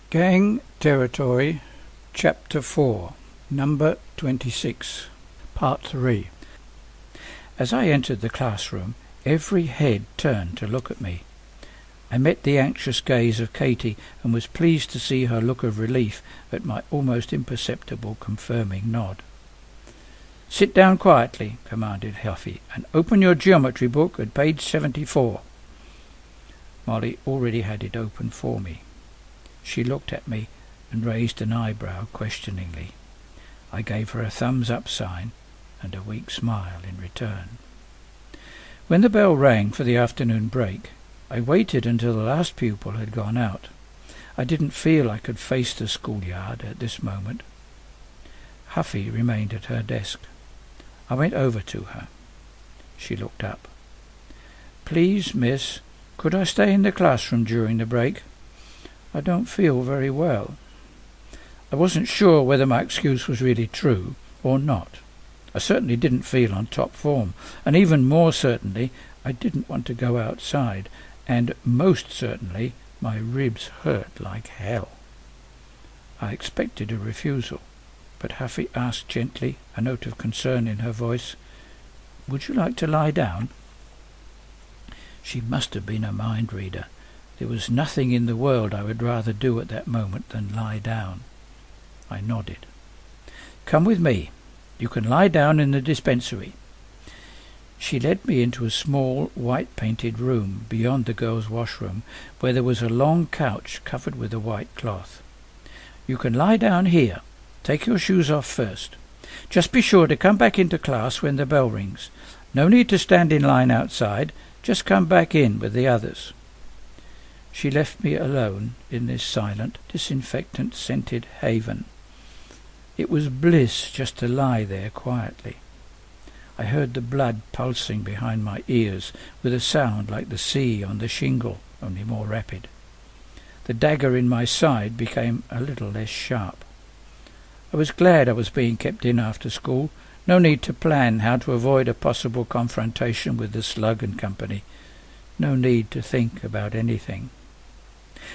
Gang Territory, Chapter 4, Number 26, Part 3. As I entered the classroom, every head turned to look at me. I met the anxious gaze of Katy and was pleased to see her look of relief at my almost imperceptible confirming nod. "Sit down quietly," commanded Huffy, "and open your geometry book at page 74. Molly already had it open for me. She looked at me and raised an eyebrow questioningly. I gave her a thumbs-up sign and a weak smile in return. When the bell rang for the afternoon break, I waited until the last pupil had gone out. I didn't feel I could face the schoolyard at this moment. Huffy remained at her desk. I went over to her. She looked up. "Please, miss, could I stay in the classroom during the break? I don't feel very well." I wasn't sure whether my excuse was really true or not. I certainly didn't feel on top form, and even more certainly I didn't want to go outside, and most certainly my ribs hurt like hell. I expected a refusal, but Huffy asked gently, a note of concern in her voice, "Would you like to lie down?" She must have been a mind reader. There was nothing in the world I would rather do at that moment than lie down. I nodded. "Come with me. You can lie down in the dispensary." She led me into a small, white-painted room beyond the girls' washroom, where there was a long couch covered with a white cloth. "You can lie down here. Take your shoes off first. Just be sure to come back into class when the bell rings. No need to stand in line outside. Just come back in with the others." She left me alone in this silent, disinfectant-scented haven. It was bliss just to lie there quietly. I heard the blood pulsing behind my ears with a sound like the sea on the shingle, only more rapid. The dagger in my side became a little less sharp. I was glad I was being kept in after school. No need to plan how to avoid a possible confrontation with the Slug and Company. No need to think about anything.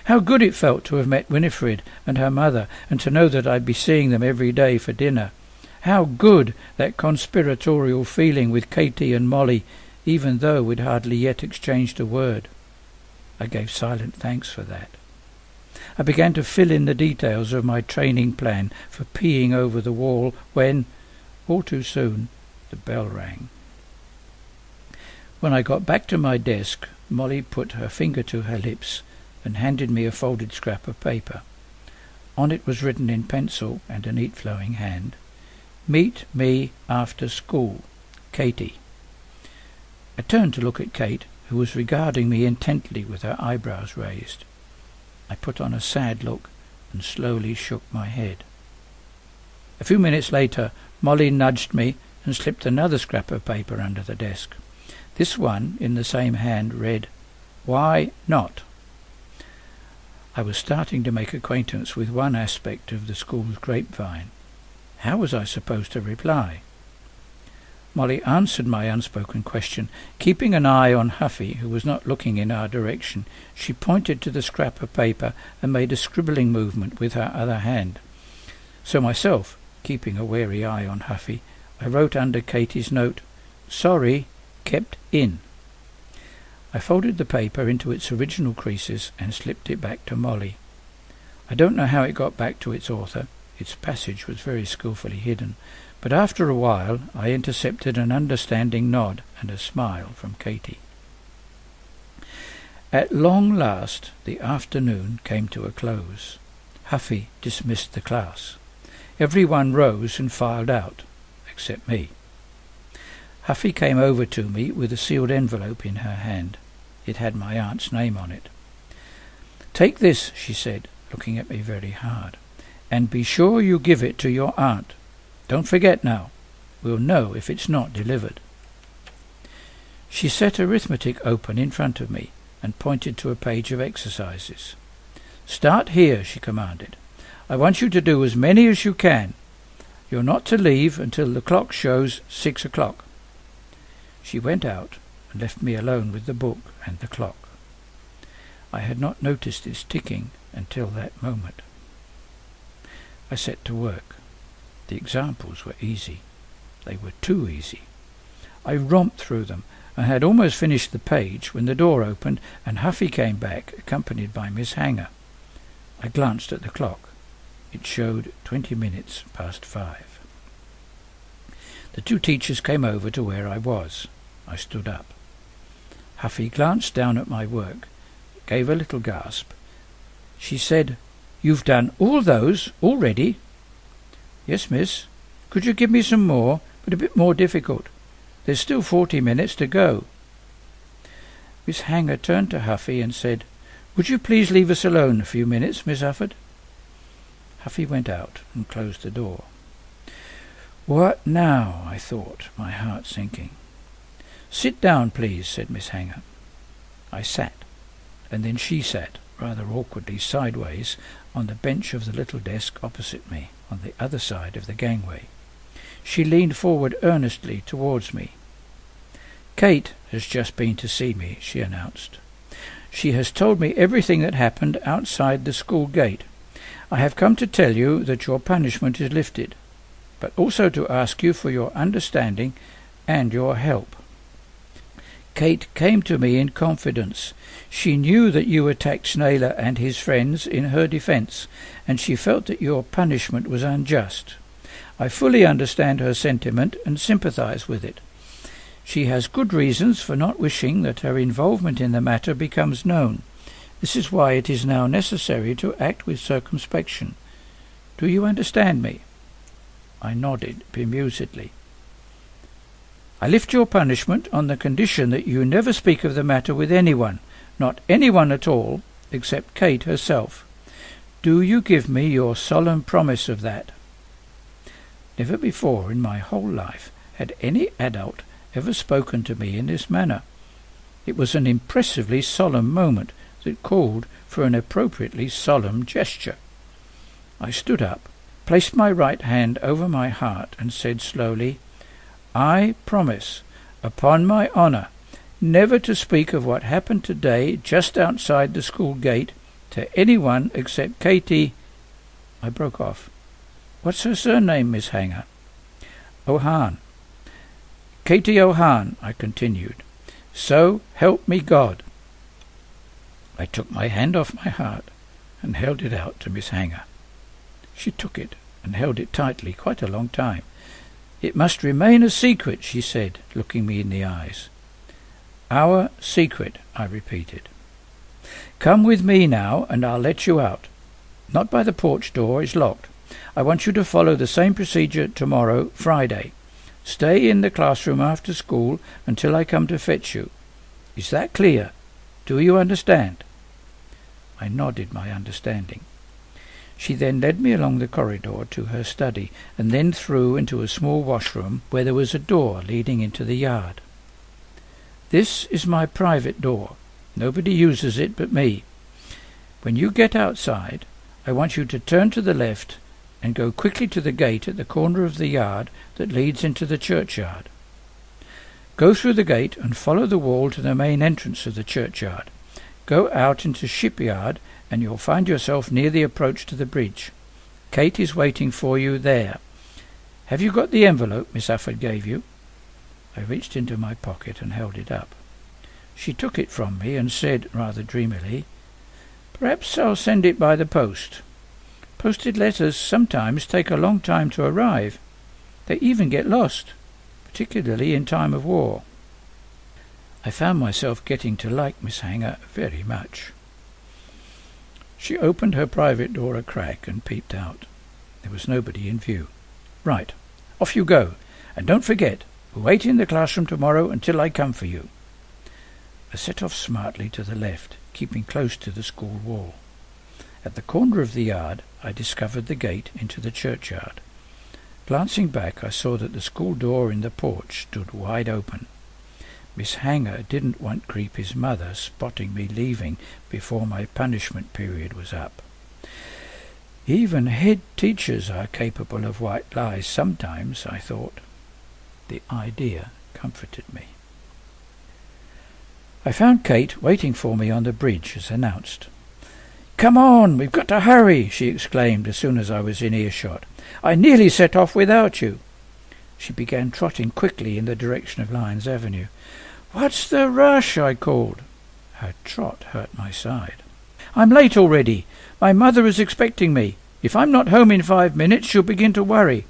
How good it felt to have met Winifred and her mother, and to know that I'd be seeing them every day for dinner. How good that conspiratorial feeling with Katy and Molly, even though we'd hardly yet exchanged a word. I gave silent thanks for that. I began to fill in the details of my training plan for peeing over the wall when, all too soon, the bell rang. When I got back to my desk, Molly put her finger to her lips and handed me a folded scrap of paper. On it was written in pencil and a neat flowing hand, "Meet me after school, Katy." I turned to look at Kate, who was regarding me intently with her eyebrows raised. I put on a sad look and slowly shook my head. A few minutes later, Molly nudged me and slipped another scrap of paper under the desk. This one, in the same hand, read, "Why not?" I was starting to make acquaintance with one aspect of the school's grapevine. How was I supposed to reply? Molly answered my unspoken question. Keeping an eye on Huffy, who was not looking in our direction, she pointed to the scrap of paper and made a scribbling movement with her other hand. So myself, keeping a wary eye on Huffy, I wrote under Katy's note, "Sorry, kept in." I folded the paper into its original creases and slipped it back to Molly. I don't know how it got back to its author. Its passage was very skillfully hidden, but after a while I intercepted an understanding nod and a smile from Katy. At long last the afternoon came to a close. Huffy dismissed the class. Everyone rose and filed out, except me. Huffy came over to me with a sealed envelope in her hand. It had my aunt's name on it. "Take this," she said, looking at me very hard, "and be sure you give it to your aunt. Don't forget now. We'll know if it's not delivered." She set arithmetic open in front of me and pointed to a page of exercises. "Start here," she commanded. "I want you to do as many as you can. You're not to leave until the clock shows 6 o'clock. She went out and left me alone with the book and the clock. I had not noticed its ticking until that moment. I set to work. The examples were easy. They were too easy. I romped through them and had almost finished the page when the door opened and Huffy came back, accompanied by Miss Hanger. I glanced at the clock. It showed 20 minutes past 5. The two teachers came over to where I was. I stood up. Huffy glanced down at my work, gave a little gasp. She said, "You've done all those already?" "Yes, miss. Could you give me some more, but a bit more difficult? There's still 40 minutes to go." Miss Hanger turned to Huffy and said, "Would you please leave us alone a few minutes, Miss Ufford?" Huffy went out and closed the door. "What now?" I thought, my heart sinking. "Sit down, please," said Miss Hanger. I sat, and then she sat, rather awkwardly sideways, on the bench of the little desk opposite me, on the other side of the gangway. She leaned forward earnestly towards me. "Kate has just been to see me," she announced. "She has told me everything that happened outside the school gate. I have come to tell you that your punishment is lifted, but also to ask you for your understanding and your help. Kate came to me in confidence. She knew that you attacked Snailer and his friends in her defence, and she felt that your punishment was unjust. I fully understand her sentiment and sympathise with it. She has good reasons for not wishing that her involvement in the matter becomes known. This is why it is now necessary to act with circumspection. Do you understand me?" I nodded bemusedly. "I lift your punishment on the condition that you never speak of the matter with anyone, not anyone at all, except Kate herself. Do you give me your solemn promise of that?" Never before in my whole life had any adult ever spoken to me in this manner. It was an impressively solemn moment that called for an appropriately solemn gesture. I stood up, placed my right hand over my heart, and said slowly, "I promise, upon my honour, never to speak of what happened today just outside the school gate to anyone except Katy—" I broke off. "What's her surname, Miss Hanger?" "O'Han." "Katy O'Han," I continued. "So help me God." I took my hand off my heart and held it out to Miss Hanger. She took it and held it tightly quite a long time. "It must remain a secret," she said, looking me in the eyes. "Our secret," I repeated. "Come with me now, and I'll let you out. Not by the porch door, it's locked. I want you to follow the same procedure tomorrow, Friday. Stay in the classroom after school until I come to fetch you. Is that clear? Do you understand?" I nodded my understanding. She then led me along the corridor to her study, and then through into a small washroom where there was a door leading into the yard. "This is my private door. Nobody uses it but me. When you get outside, I want you to turn to the left and go quickly to the gate at the corner of the yard that leads into the churchyard. Go through the gate and follow the wall to the main entrance of the churchyard. Go out into Shipyard and you'll find yourself near the approach to the bridge. Kate is waiting for you there. Have you got the envelope Miss Ufford gave you?" I reached into my pocket and held it up. She took it from me and said, rather dreamily, "Perhaps I'll send it by the post. Posted letters sometimes take a long time to arrive. They even get lost, particularly in time of war." I found myself getting to like Miss Hanger very much. She opened her private door a crack and peeped out. There was nobody in view. "Right, off you go, and don't forget, wait in the classroom tomorrow until I come for you." I set off smartly to the left, keeping close to the school wall. At the corner of the yard I discovered the gate into the churchyard. Glancing back, I saw that the school door in the porch stood wide open. Miss Hanger didn't want Creepy's mother spotting me leaving before my punishment period was up. Even head teachers are capable of white lies sometimes, I thought. The idea comforted me. I found Kate waiting for me on the bridge as announced. "Come on, we've got to hurry," she exclaimed as soon as I was in earshot. "I nearly set off without you." She began trotting quickly in the direction of Lyons Avenue. "What's the rush?" I called. Her trot hurt my side. "I'm late already. My mother is expecting me. If I'm not home in 5 minutes, she'll begin to worry.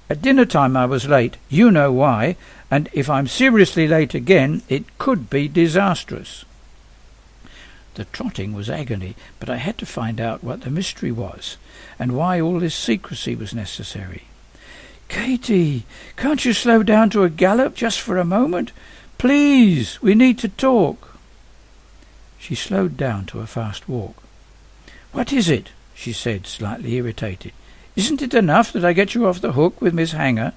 At dinner time I was late. You know why. And if I'm seriously late again, it could be disastrous." The trotting was agony, but I had to find out what the mystery was, and why all this secrecy was necessary. "Katy, can't you slow down to a gallop just for a moment? Please, we need to talk." She slowed down to a fast walk. "What is it?" she said, slightly irritated. "Isn't it enough that I get you off the hook with Miss Hanger?"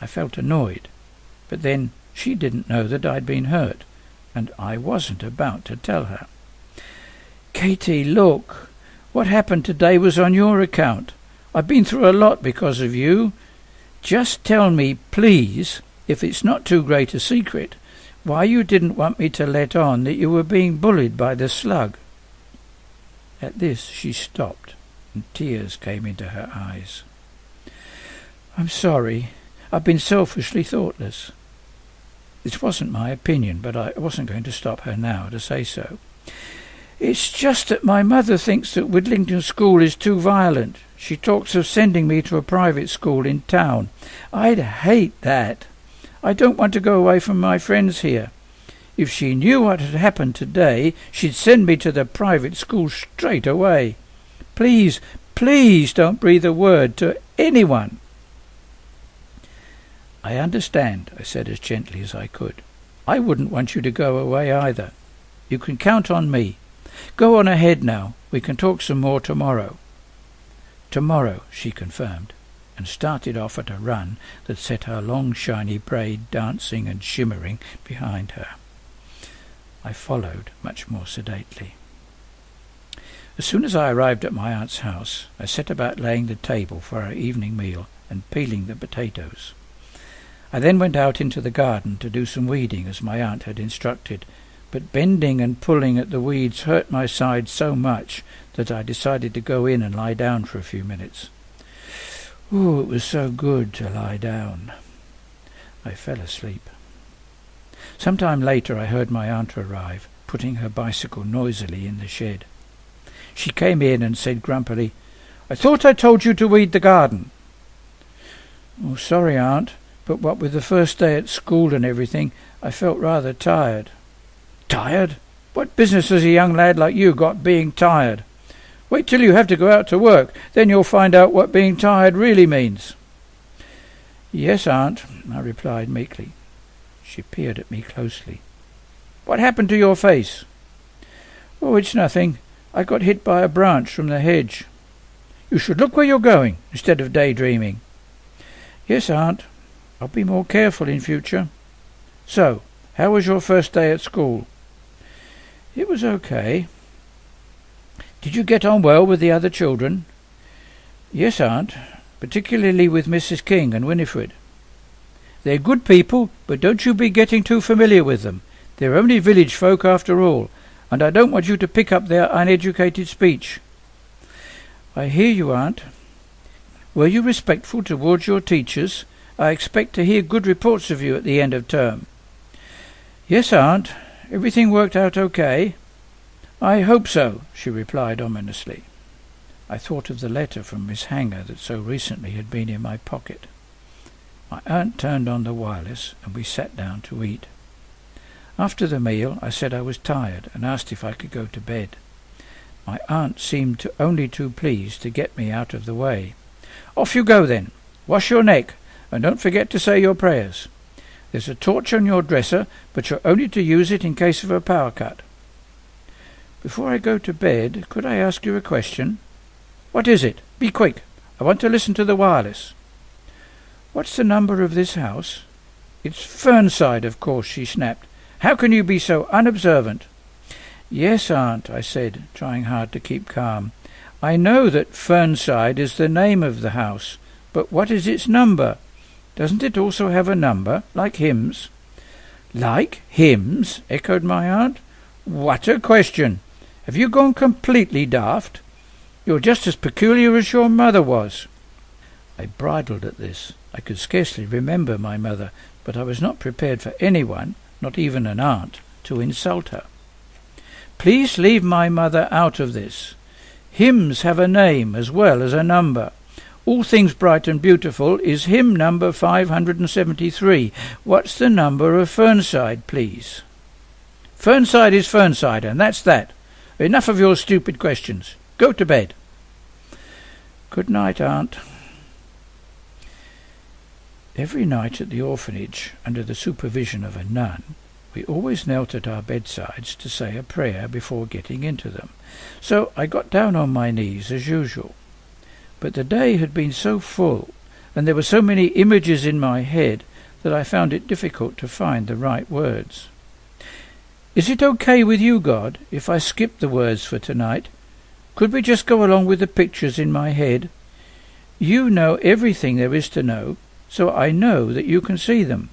I felt annoyed, but then she didn't know that I'd been hurt, and I wasn't about to tell her. "Katy, look. What happened today was on your account. I've been through a lot because of you. Just tell me, please, if it's not too great a secret, why you didn't want me to let on that you were being bullied by the slug." At this she stopped, and tears came into her eyes. "I'm sorry. I've been selfishly thoughtless." This wasn't my opinion, but I wasn't going to stop her now to say so. "It's just that my mother thinks that Widlington School is too violent. She talks of sending me to a private school in town. I'd hate that. I don't want to go away from my friends here. If she knew what had happened today, she'd send me to the private school straight away. Please, please don't breathe a word to anyone." "I understand," I said as gently as I could. "I wouldn't want you to go away either. You can count on me. Go on ahead now. We can talk some more tomorrow." "Tomorrow," she confirmed, and started off at a run that set her long shiny braid dancing and shimmering behind her. I followed much more sedately. As soon as I arrived at my aunt's house, I set about laying the table for our evening meal and peeling the potatoes. I then went out into the garden to do some weeding as my aunt had instructed, but bending and pulling at the weeds hurt my side so much that I decided to go in and lie down for a few minutes. Oh, it was so good to lie down. I fell asleep. Some time later I heard my aunt arrive, putting her bicycle noisily in the shed. She came in and said grumpily, "I thought I told you to weed the garden." "Oh, sorry, Aunt, but what with the first day at school and everything, I felt rather tired." "Tired? What business has a young lad like you got being tired? Wait till you have to go out to work, then you'll find out what being tired really means." "Yes, Aunt," I replied meekly. She peered at me closely. "What happened to your face?" "Oh, it's nothing. I got hit by a branch from the hedge." "You should look where you're going, instead of daydreaming." "Yes, Aunt. I'll be more careful in future." "So, how was your first day at school?" "It was okay." "Did you get on well with the other children?" "Yes, Aunt, particularly with Mrs. King and Winifred." "They're good people, but don't you be getting too familiar with them. They're only village folk after all, and I don't want you to pick up their uneducated speech." "I hear you, Aunt." "Were you respectful towards your teachers? I expect to hear good reports of you at the end of term." "Yes, Aunt. Everything worked out okay." "I hope so," she replied ominously. I thought of the letter from Miss Hanger that so recently had been in my pocket. My aunt turned on the wireless, and we sat down to eat. After the meal I said I was tired and asked if I could go to bed. My aunt seemed only too pleased to get me out of the way. "Off you go then. Wash your neck, and don't forget to say your prayers. There's a torch on your dresser, but you're only to use it in case of a power cut." "Before I go to bed, could I ask you a question?" "What is it? Be quick. I want to listen to the wireless." "What's the number of this house?" "It's Fernside, of course," she snapped. "How can you be so unobservant?" "Yes, Aunt," I said, trying hard to keep calm. "I know that Fernside is the name of the house, but what is its number? Doesn't it also have a number, like hymns?" "Like hymns?" echoed my aunt. "What a question! Have you gone completely daft? You're just as peculiar as your mother was." I bridled at this. I could scarcely remember my mother, but I was not prepared for anyone, not even an aunt, to insult her. "Please leave my mother out of this. Hymns have a name as well as a number. All Things Bright and Beautiful is hymn number 573. What's the number of Fernside, please?" "Fernside is Fernside, and that's that. Enough of your stupid questions. Go to bed." "Good night, Aunt." Every night at the orphanage, under the supervision of a nun, we always knelt at our bedsides to say a prayer before getting into them, so I got down on my knees as usual. But the day had been so full, and there were so many images in my head, that I found it difficult to find the right words. "Is it okay with you, God, if I skip the words for tonight? Could we just go along with the pictures in my head? You know everything there is to know, so I know that you can see them.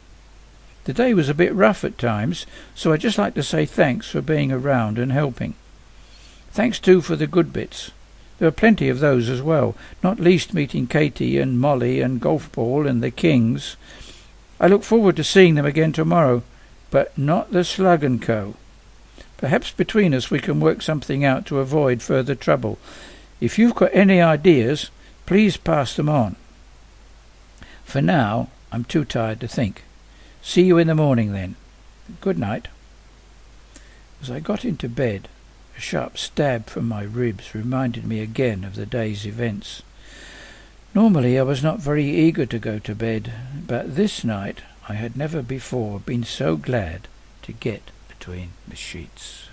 The day was a bit rough at times, so I'd just like to say thanks for being around and helping. Thanks too for the good bits. There are plenty of those as well, not least meeting Katy and Molly and Golf Ball and the Kings. I look forward to seeing them again tomorrow, but not the Slug and Co. Perhaps between us we can work something out to avoid further trouble. If you've got any ideas, please pass them on. For now, I'm too tired to think. See you in the morning then. Good night." As I got into bed, a sharp stab from my ribs reminded me again of the day's events. Normally I was not very eager to go to bed, but this night I had never before been so glad to get between the sheets.